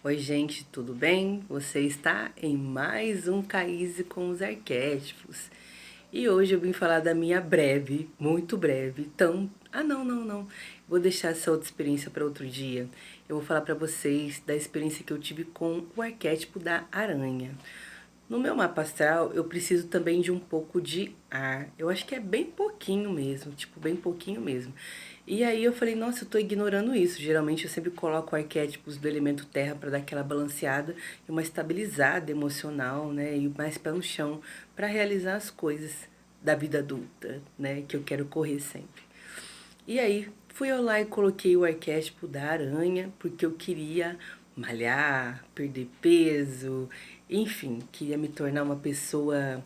Oi, gente, tudo bem? Você está em mais um Caíse com os Arquétipos. E hoje eu vim falar da minha breve, muito breve, tão... não. Vou deixar essa outra experiência para outro dia. Eu vou falar para vocês da experiência que eu tive com o arquétipo da aranha. No meu mapa astral, eu preciso também de um pouco de ar. Eu acho que é bem pouquinho mesmo, tipo, bem pouquinho mesmo. E aí eu falei, nossa, eu tô ignorando isso. Geralmente eu sempre coloco arquétipos do elemento terra para dar aquela balanceada e uma estabilizada emocional, né? E mais pé no chão para realizar as coisas da vida adulta, né? Que eu quero correr sempre. E aí, fui eu lá e coloquei o arquétipo da aranha, porque eu queria malhar, perder peso, enfim, queria me tornar uma pessoa.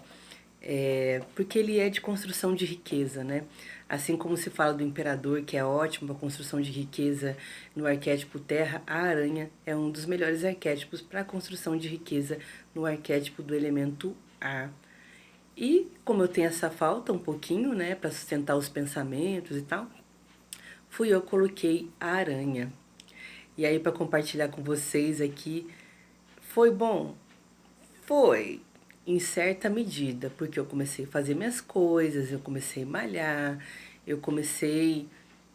Porque ele é de construção de riqueza, né? Assim como se fala do imperador, que é ótimo para construção de riqueza no arquétipo terra, a aranha é um dos melhores arquétipos para a construção de riqueza no arquétipo do elemento ar. E como eu tenho essa falta um pouquinho, né, para sustentar os pensamentos e tal, fui eu coloquei a aranha. E aí para compartilhar com vocês aqui, foi bom? Foi em certa medida, porque eu comecei a fazer minhas coisas, eu comecei a malhar, eu comecei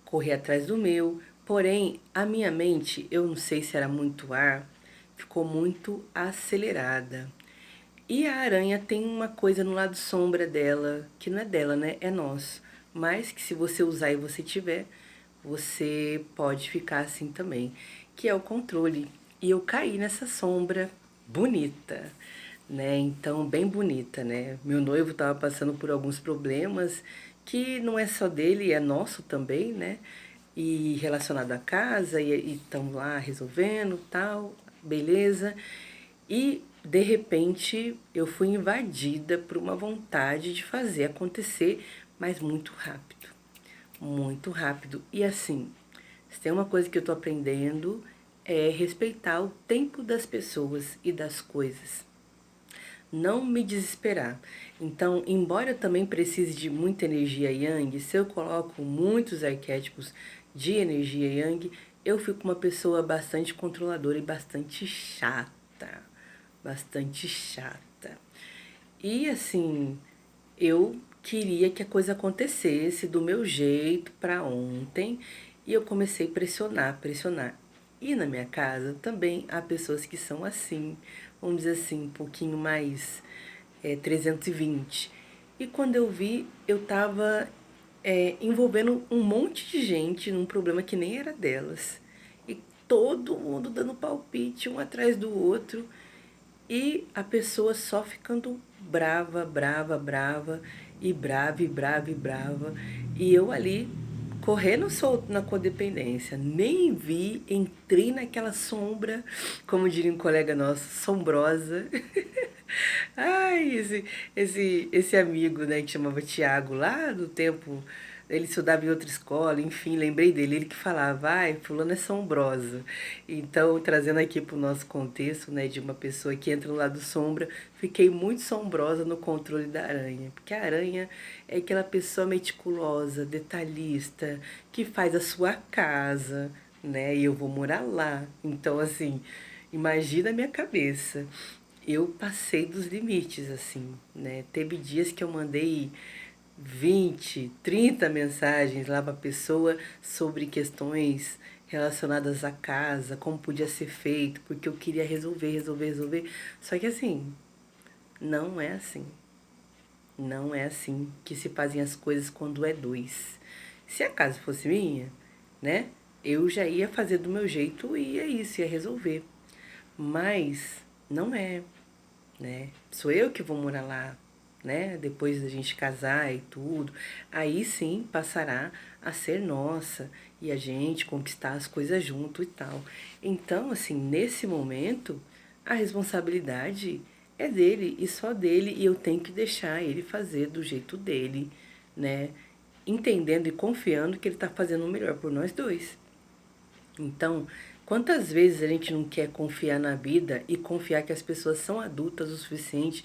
a correr atrás do meu. Porém, a minha mente, eu não sei se era muito ar, ficou muito acelerada. E a aranha tem uma coisa no lado sombra dela, que não é dela, né? É nosso. Mas que se você usar e você tiver, você pode ficar assim também, que é o controle. E eu caí nessa sombra bonita, né? Então, bem bonita, né? Meu noivo estava passando por alguns problemas que não é só dele, é nosso também, né? E relacionado à casa, e estão lá resolvendo, tal, beleza. E de repente eu fui invadida por uma vontade de fazer acontecer, mas muito rápido. Muito rápido. E assim, se tem uma coisa que eu tô aprendendo é respeitar o tempo das pessoas e das coisas. Não me desesperar. Então, embora eu também precise de muita energia yang, se eu coloco muitos arquétipos de energia yang, eu fico uma pessoa bastante controladora e bastante chata. Bastante chata. E assim, eu queria que a coisa acontecesse do meu jeito para ontem e eu comecei a pressionar, pressionar. E na minha casa também há pessoas que são assim, vamos dizer assim, um pouquinho mais 320. E quando eu vi, eu tava envolvendo um monte de gente num problema que nem era delas. E todo mundo dando palpite um atrás do outro. E a pessoa só ficando brava, brava, brava, e brava, e brava, e brava. E eu ali, correndo solto na codependência. Nem vi, entrei naquela sombra, como diria um colega nosso, sombrosa. Ai, esse amigo, né, que chamava Tiago, lá do tempo, ele estudava em outra escola, enfim, lembrei dele, ele que falava, ai, fulano é sombrosa. Então, trazendo aqui para o nosso contexto, né, de uma pessoa que entra no lado sombra, fiquei muito sombrosa no controle da aranha, porque a aranha é aquela pessoa meticulosa, detalhista, que faz a sua casa, né, e eu vou morar lá. Então, assim, imagina a minha cabeça. Eu passei dos limites, assim, né? Teve dias que eu mandei 20, 30 mensagens lá para a pessoa sobre questões relacionadas à casa, como podia ser feito, porque eu queria resolver. Só que assim, não é assim. Não é assim que se fazem as coisas quando é dois. Se a casa fosse minha, né? Eu já ia fazer do meu jeito e é isso, ia resolver. Mas não é, né? Sou eu que vou morar lá, né? Depois da gente casar e tudo. Aí sim passará a ser nossa e a gente conquistar as coisas junto e tal. Então, assim, nesse momento, a responsabilidade é dele e só dele e eu tenho que deixar ele fazer do jeito dele, né? Entendendo e confiando que ele está fazendo o melhor por nós dois. Então, quantas vezes a gente não quer confiar na vida e confiar que as pessoas são adultas o suficiente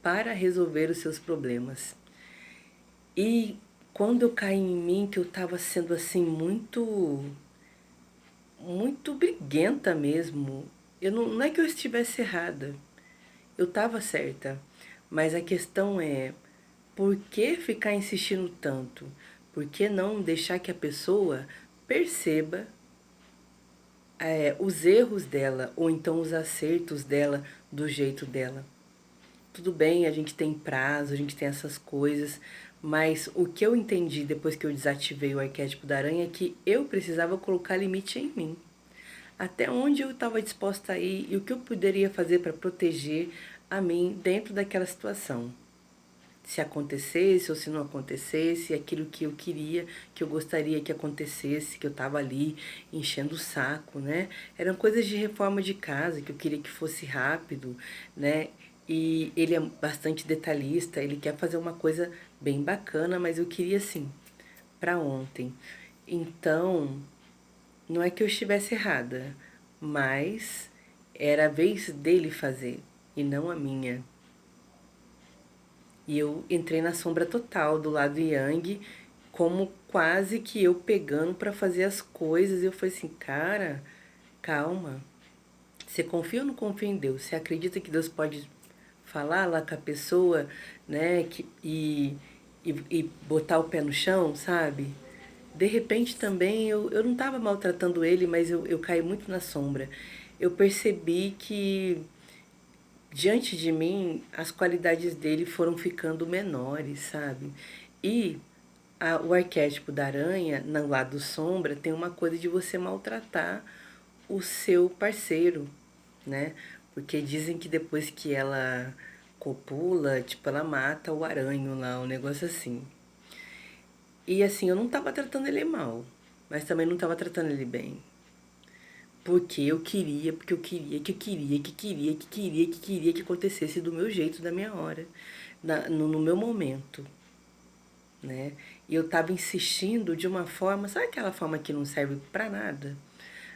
para resolver os seus problemas? E quando eu caí em mim, que eu estava sendo assim muito briguenta mesmo, não é que eu estivesse errada, eu estava certa, mas a questão é, por que ficar insistindo tanto? Por que não deixar que a pessoa perceba os erros dela ou então os acertos dela do jeito dela? Tudo bem, a gente tem prazo, a gente tem essas coisas, mas o que eu entendi depois que eu desativei o arquétipo da aranha é que eu precisava colocar limite em mim. Até onde eu estava disposta a ir e o que eu poderia fazer para proteger a mim dentro daquela situação. Se acontecesse ou se não acontecesse, aquilo que eu queria, que eu gostaria que acontecesse, que eu estava ali enchendo o saco, né? Eram coisas de reforma de casa que eu queria que fosse rápido, né? E ele é bastante detalhista, ele quer fazer uma coisa bem bacana, mas eu queria assim, para ontem. Então, não é que eu estivesse errada, mas era a vez dele fazer e não a minha. E eu entrei na sombra total do lado Yang, como quase que eu pegando para fazer as coisas. E eu falei assim, cara, calma. Você confia ou não confia em Deus? Você acredita que Deus pode falar lá com a pessoa, né? E botar o pé no chão, sabe? De repente também eu não estava maltratando ele, mas eu caí muito na sombra. Eu percebi que diante de mim, as qualidades dele foram ficando menores, sabe? E o arquétipo da aranha, no lado sombra, tem uma coisa de você maltratar o seu parceiro, né? Porque dizem que depois que ela copula, tipo, ela mata o aranho lá, um negócio assim. E assim, eu não tava tratando ele mal, mas também não tava tratando ele bem. Porque eu queria, que acontecesse do meu jeito, da minha hora, no meu momento, né? E eu tava insistindo de uma forma, sabe aquela forma que não serve pra nada?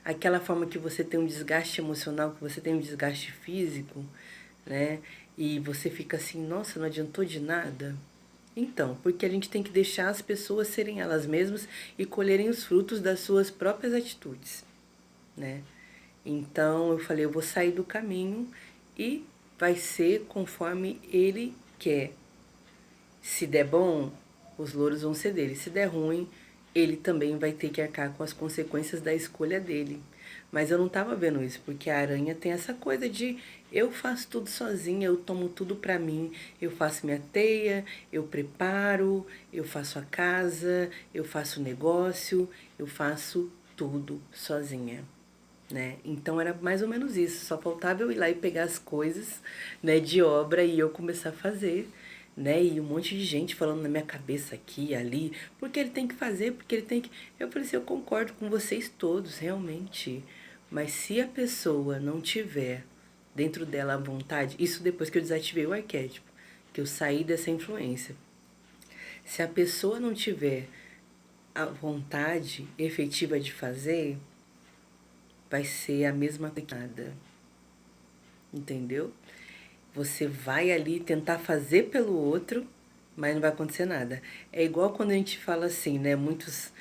Aquela forma que você tem um desgaste emocional, que você tem um desgaste físico, né? E você fica assim, nossa, não adiantou de nada. Então, porque a gente tem que deixar as pessoas serem elas mesmas e colherem os frutos das suas próprias atitudes, né? Então eu falei, eu vou sair do caminho e vai ser conforme ele quer. Se der bom, os louros vão ser dele. Se der ruim, ele também vai ter que arcar com as consequências da escolha dele. Mas eu não estava vendo isso, porque a aranha tem essa coisa de eu faço tudo sozinha, eu tomo tudo pra mim, eu faço minha teia, eu preparo, eu faço a casa, eu faço o negócio, eu faço tudo sozinha, né? Então era mais ou menos isso, só faltava eu ir lá e pegar as coisas, né, de obra e eu começar a fazer, né? E um monte de gente falando na minha cabeça aqui e ali, porque ele tem que fazer, porque ele tem que. Eu falei assim, eu concordo com vocês todos, realmente. Mas se a pessoa não tiver dentro dela a vontade, isso depois que eu desativei o arquétipo, que eu saí dessa influência. Se a pessoa não tiver a vontade efetiva de fazer, vai ser a mesma coisa, entendeu? Você vai ali tentar fazer pelo outro, mas não vai acontecer nada. É igual quando a gente fala assim, né? Muitos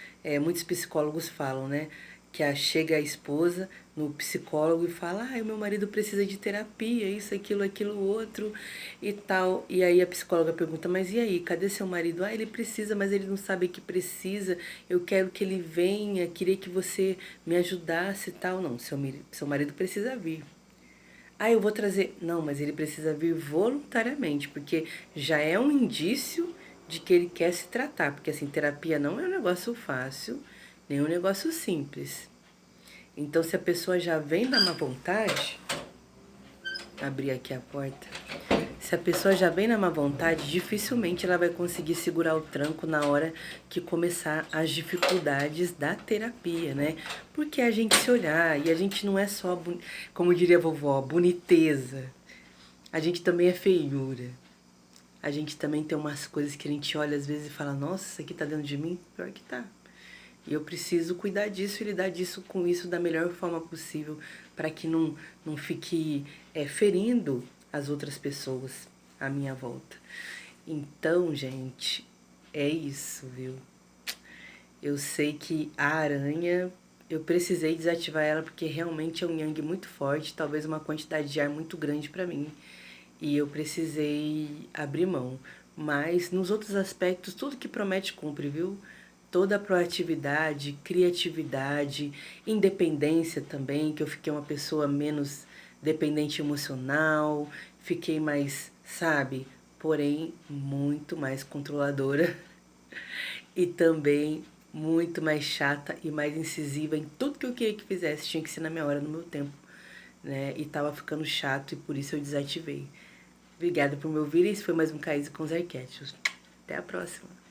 psicólogos falam, né? Chega a esposa no psicólogo e fala, o meu marido precisa de terapia, isso, aquilo, outro e tal. E aí a psicóloga pergunta, mas e aí, cadê seu marido? Ele precisa, mas ele não sabe que precisa. Eu quero que ele venha, queria que você me ajudasse e tal. Não, seu marido precisa vir. Eu vou trazer. Não, mas ele precisa vir voluntariamente, porque já é um indício de que ele quer se tratar. Porque assim, terapia não é um negócio fácil, nem um negócio simples. Então, se a pessoa já vem da má vontade, abrir aqui a porta. Se a pessoa já vem na má vontade, dificilmente ela vai conseguir segurar o tranco na hora que começar as dificuldades da terapia, né? Porque a gente se olhar e a gente não é só, como diria a vovó, boniteza. A gente também é feiura. A gente também tem umas coisas que a gente olha às vezes e fala, nossa, isso aqui tá dentro de mim? Pior que tá. E eu preciso cuidar disso e lidar disso com isso da melhor forma possível para que não fique ferindo as outras pessoas à minha volta. Então, gente, é isso, viu? Eu sei que a aranha eu precisei desativar ela porque realmente é um yang muito forte, talvez uma quantidade de ar muito grande para mim. E eu precisei abrir mão. Mas nos outros aspectos, tudo que promete cumpre, viu? Toda a proatividade, criatividade, independência também, que eu fiquei uma pessoa menos dependente emocional, fiquei mais, sabe? Porém, muito mais controladora e também muito mais chata e mais incisiva em tudo que eu queria que fizesse. Tinha que ser na minha hora, no meu tempo, né? E tava ficando chato e por isso eu desativei. Obrigada por me ouvir. Esse foi mais um Caíse com os Arquétipos. Até a próxima.